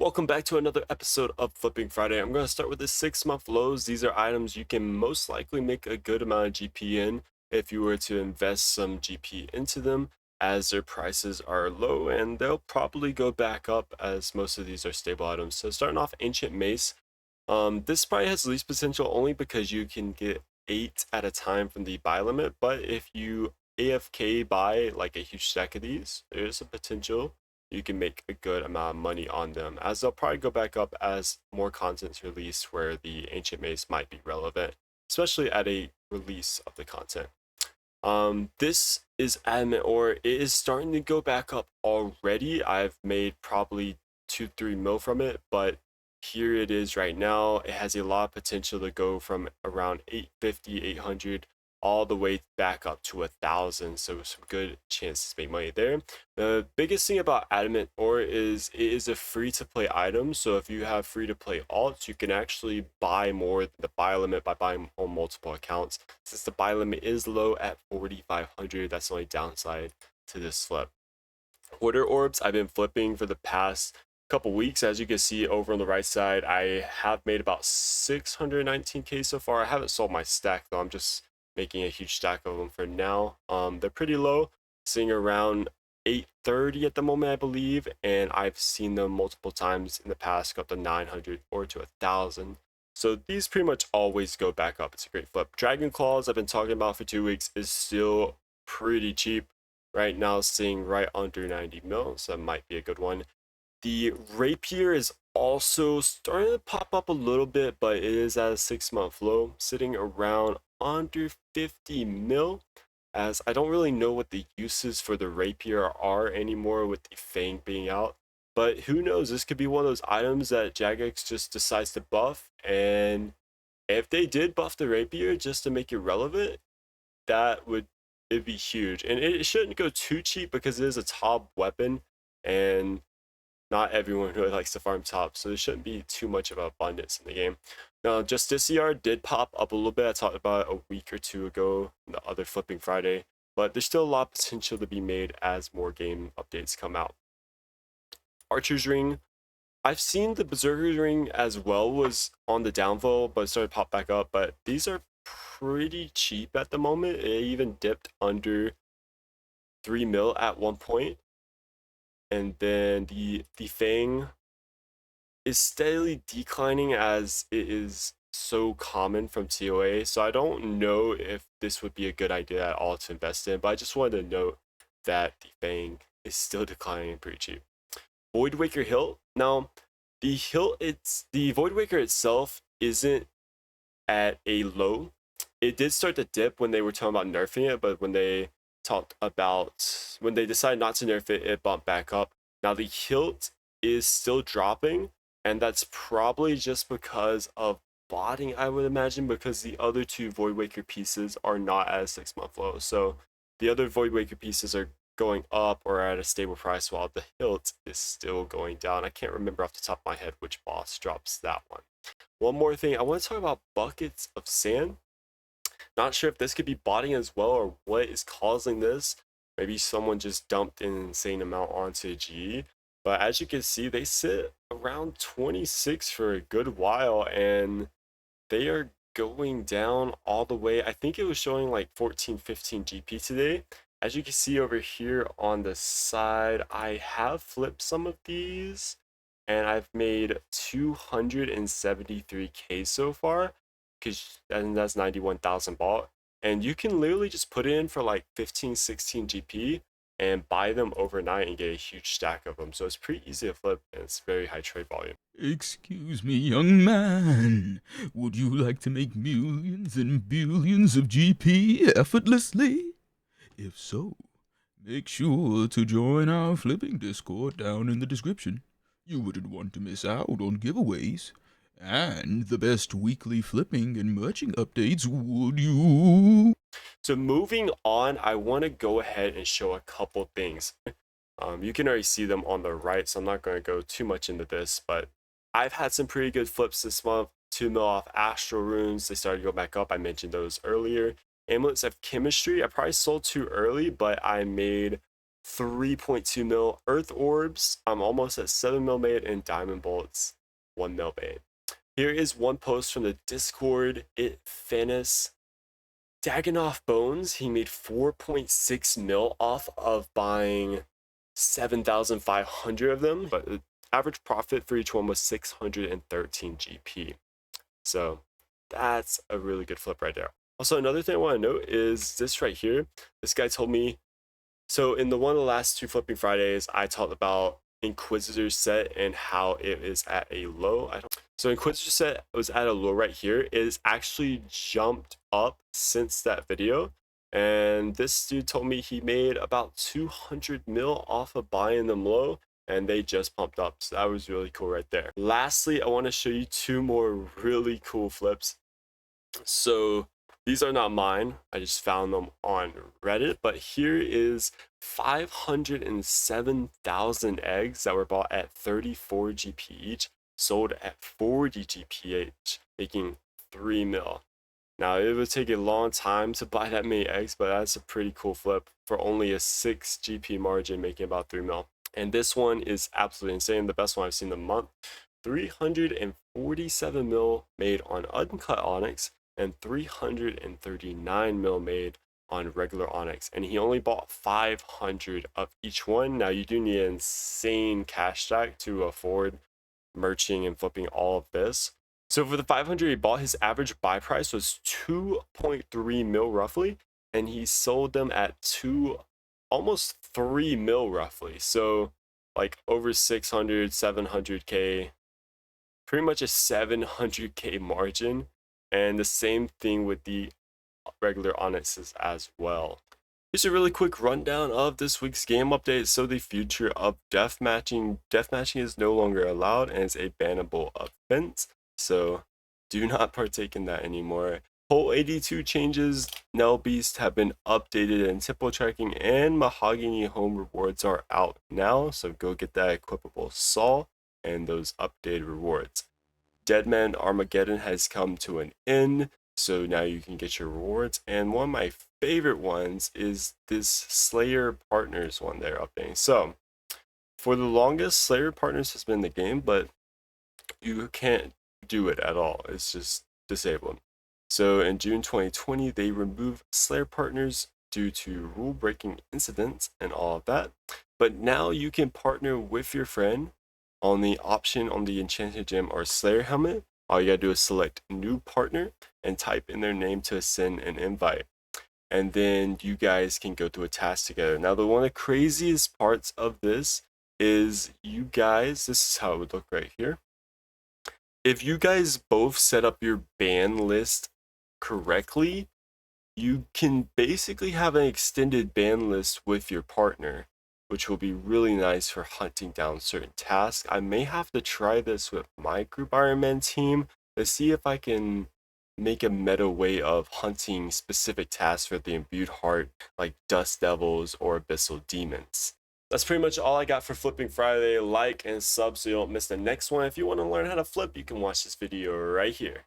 Welcome back to another episode of Flipping Friday. I'm going to start with the 6-month lows. These are items you can most likely make a good amount of GP in if you were to invest some GP into them, as their prices are low and they'll probably go back up as most of these are stable items. So starting off Ancient Mace, this probably has least potential only because you can get 8 at a time from the buy limit, but if you AFK buy like a huge stack of these, there's a potential you can make a good amount of money on them, as they'll probably go back up as more content's released where the Ancient Mace might be relevant, especially at a release of the content. This is Adamant Ore. It is starting to go back up already. I've made probably 2-3 mil from it, but here it is right now. It has a lot of potential to go from around 850, 800 all the way back up to 1,000. So some good chances to make money there. The biggest thing about Adamant Ore is it is a free to play item. So if you have free to play alts, you can actually buy more than the buy limit by buying on multiple accounts. Since the buy limit is low at 4,500, that's the only downside to this flip. Order orbs, I've been flipping for the past couple weeks. As you can see over on the right side, I have made about 619k so far. I haven't sold my stack though. I'm just making a huge stack of them for now. They're pretty low, sitting around 830 at the moment, I believe, and I've seen them multiple times in the past go up to 900 or to 1,000. So these pretty much always go back up. It's a great flip. Dragon Claws, I've been talking about for 2 weeks, is still pretty cheap. Right now, sitting right under 90 mil, so that might be a good one. The Rapier is also starting to pop up a little bit, but it is at a 6-month low, sitting around under 50 mil, as I don't really know what the uses for the Rapier are anymore with the Fang being out. But who knows, this could be one of those items that Jagex just decides to buff, and if they did buff the Rapier just to make it relevant, that would it'd be huge. And it shouldn't go too cheap because it is a top weapon, and not everyone really likes to farm top, so there shouldn't be too much of an abundance in the game. Now, Justiciar did pop up a little bit. I talked about it a week or two ago in the other Flipping Friday, but there's still a lot of potential to be made as more game updates come out. Archer's Ring, I've seen the Berserker's Ring as well was on the downfall, but it started to pop back up. But these are pretty cheap at the moment. It even dipped under 3 mil at one point. And then the Fang is steadily declining as it is so common from TOA. So I don't know if this would be a good idea at all to invest in, but I just wanted to note that the Fang is still declining pretty cheap. Voidwaker Hilt. Now, the Voidwaker itself isn't at a low. It did start to dip when they were talking about nerfing it, but when they decided not to nerf it, it bumped back up. Now the hilt is still dropping, and that's probably just because of botting, I would imagine, because the other two Voidwaker pieces are not at a 6-month low. So the other Voidwaker pieces are going up or at a stable price, while the hilt is still going down. I can't remember off the top of my head which boss drops that one. One more thing, I want to talk about buckets of sand. Not sure if this could be botting as well or what is causing this. Maybe someone just dumped an insane amount onto G. But as you can see, they sit around 26 for a good while, and they are going down all the way. I think it was showing like 14, 15 GP today. As you can see over here on the side, I have flipped some of these, and I've made 273k so far, and that's 91,000 bought. And you can literally just put it in for like 15, 16 GP and buy them overnight and get a huge stack of them. So it's pretty easy to flip, and it's very high trade volume. Excuse me, young man. Would you like to make millions and billions of GP effortlessly? If so, make sure to join our flipping Discord down in the description. You wouldn't want to miss out on giveaways and the best weekly flipping and merching updates, would you? So moving on, I want to go ahead and show a couple things. You can already see them on the right, so I'm not going to go too much into this, but I've had some pretty good flips this month. 2 mil off Astral Runes. They started to go back up. I mentioned those earlier. Amulets of Chemistry. I probably sold too early, but I made 3.2 mil. Earth orbs, I'm almost at 7 mil made, and diamond bolts, 1 mil made. Here is one post from the Discord. Fanis Dagannoth Bones, he made 4.6 mil off of buying 7,500 of them, but the average profit for each one was 613 GP. So that's a really good flip right there. Also, another thing I want to note is this right here. This guy told me, so in one of the last two Flipping Fridays, I talked about Inquisitor set and how it is at a low. So Inquisitor set was at a low right here. It has actually jumped up since that video. And this dude told me he made about 200 mil off of buying them low, and they just pumped up. So that was really cool right there. Lastly, I want to show you two more really cool flips. So these are not mine. I just found them on Reddit, but here is 507,000 eggs that were bought at 34 GP each, sold at 40 GP each, making 3 mil. Now, it would take a long time to buy that many eggs, but that's a pretty cool flip for only a 6 GP margin, making about 3 mil. And this one is absolutely insane. The best one I've seen in the month. 347 mil made on uncut onyx and 339 mil made on regular onyx. And he only bought 500 of each one. Now, you do need an insane cash stack to afford merching and flipping all of this. So for the 500 he bought, his average buy price was 2.3 mil roughly, and he sold them at almost 3 mil roughly. So like over 600, 700K, pretty much a 700K margin. And the same thing with the regular onyxes as well. Here's a really quick rundown of this week's game update. So the future of deathmatching. Deathmatching is no longer allowed and is a bannable offense. So do not partake in that anymore. Whole 82 changes, Nell Beast have been updated, and Tipple tracking and Mahogany home rewards are out now. So go get that equipable saw and those updated rewards. Deadman Armageddon has come to an end, so now you can get your rewards. And one of my favorite ones is this Slayer Partners one they're updating. So for the longest, Slayer Partners has been the game, but you can't do it at all. It's just disabled. So in June 2020, they removed Slayer Partners due to rule breaking incidents and all of that. But now you can partner with your friend on the option on the Enchanted Gem or Slayer helmet. All you gotta do is select new partner and type in their name to send an invite. And then you guys can go through a task together. Now, one of the craziest parts of this is you guys, this is how it would look right here. If you guys both set up your ban list correctly, you can basically have an extended ban list with your partner, which will be really nice for hunting down certain tasks. I may have to try this with my group Iron Man team to see if I can make a meta way of hunting specific tasks for the imbued heart, like Dust Devils or Abyssal Demons. That's pretty much all I got for Flipping Friday. Like and sub so you don't miss the next one. If you want to learn how to flip, you can watch this video right here.